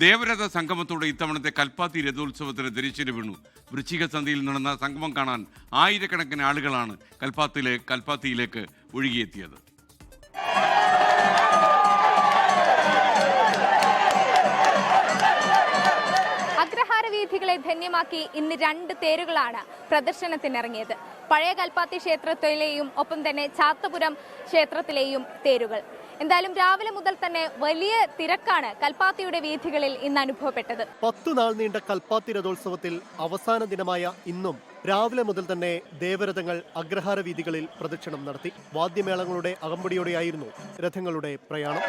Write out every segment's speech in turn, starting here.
ദേവരഥ സംഗമത്തോടെ ഇത്തവണത്തെ കൽപ്പാത്തി രഥോത്സവത്തിന് തിരിച്ചടി വീണു. വൃശ്ചിക സന്ധിയിൽ നടന്ന സംഗമം കാണാൻ ആയിരക്കണക്കിന് ആളുകളാണ് കൽപ്പാത്തിയിലേക്ക് ഒഴുകിയെത്തിയത്. വീഥികളെ ധന്യമാക്കി ഇന്ന് 2 തേരുകളാണ് പ്രദർശനത്തിനിറങ്ങിയത്. പഴയ കൽപ്പാത്തി ക്ഷേത്രത്തിലെയും ഒപ്പം തന്നെ ചാത്തപുരം ക്ഷേത്രത്തിലെയും തേരുകൾ. എന്തായാലും രാവിലെ മുതൽ തന്നെ വലിയ തിരക്കാണ് കൽപ്പാത്തിയുടെ വീഥികളിൽ ഇന്ന് അനുഭവപ്പെട്ടത്. 10 നാൾ നീണ്ട കൽപ്പാത്തി രഥോത്സവത്തിൽ അവസാന ദിനമായ ഇന്നും രാവിലെ മുതൽ തന്നെ ദേവരഥങ്ങൾ അഗ്രഹാര വീഥികളിൽ പ്രദക്ഷിണം നടത്തി. വാദ്യമേളങ്ങളുടെ അകമ്പടിയോടെയായിരുന്നു രഥങ്ങളുടെ പ്രയാണം.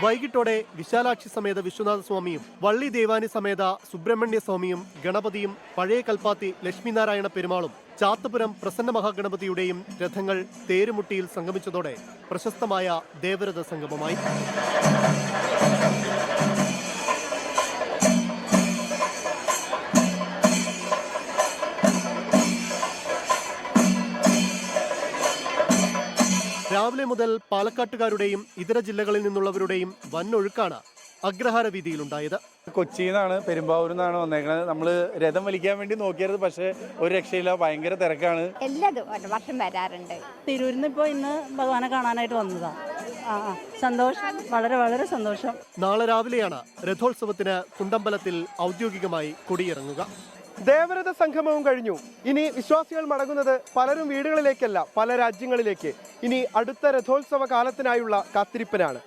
വൈകിട്ടോടെ വിശാലാക്ഷി സമേത വിശ്വനാഥ സ്വാമിയും വള്ളി ദേവാനി സമേത സുബ്രഹ്മണ്യ സ്വാമിയും ഗണപതിയും പഴയ കൽപ്പാത്തി ലക്ഷ്മിനാരായണ പെരുമാളും ചാത്തപുരം പ്രസന്ന മഹാഗണപതിയുടെയും രഥങ്ങൾ തേരുമുട്ടിയിൽ സംഗമിച്ചതോടെ പ്രശസ്തമായ ദേവരഥ സംഗമമായി. രാവിലെ മുതൽ പാലക്കാട്ടുകാരുടെയും ഇതര ജില്ലകളിൽ നിന്നുള്ളവരുടെയും വന്നൊഴുക്കാണ് അഗ്രഹാര വീതിയിലുണ്ടായത്. കൊച്ചിയിൽ നിന്നാണ്, പെരുമ്പാവൂരിൽ നിന്നാണ് വന്നേക്കുന്നത്. നമ്മൾ രഥം വലിക്കാൻ വേണ്ടി നോക്കിയത്, പക്ഷേ ഒരു രക്ഷയില്ല, ഭയങ്കര തിരക്കാണ്. എല്ലാ വർഷം വരാറുണ്ട്. തിരൂരിൽ നിന്ന് ഇപ്പോൾ ഇന്ന് ഭഗവാനെ കാണാനായിട്ട് വന്നതാ. സന്തോഷം, വളരെ വളരെ സന്തോഷം. നാളെ രാവിലെയാണ് രഥോത്സവത്തിന് കുണ്ടമ്പലത്തിൽ ഔദ്യോഗികമായി കൊടിയിറങ്ങുക. ദേവരഥ സംഗമവും കഴിഞ്ഞു. ഇനി വിശ്വാസികൾ മടങ്ങുന്നത് പലരും വീടുകളിലേക്കല്ല, പല രാജ്യങ്ങളിലേക്ക്. ഇനി അടുത്ത രഥോത്സവ കാലത്തിനായുള്ള കാത്തിരിപ്പിനാണ്.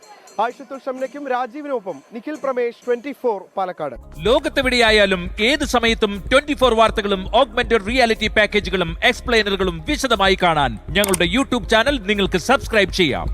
ആയിഷത്തുൽ ഷംനയ്ക്കും രാജീവിനൊപ്പം നിഖിൽ പ്രമേഷ്, 24 പാലക്കാട്. ലോകത്തെവിടെയായാലും ഏത് സമയത്തും 24 വാർത്തകളും ഓഗ്മെന്റഡ് റിയാലിറ്റി പാക്കേജുകളും എക്സ്പ്ലെയിനറുകളും വിശദമായി കാണാൻ ഞങ്ങളുടെ യൂട്യൂബ് ചാനൽ നിങ്ങൾക്ക് സബ്സ്ക്രൈബ് ചെയ്യാം.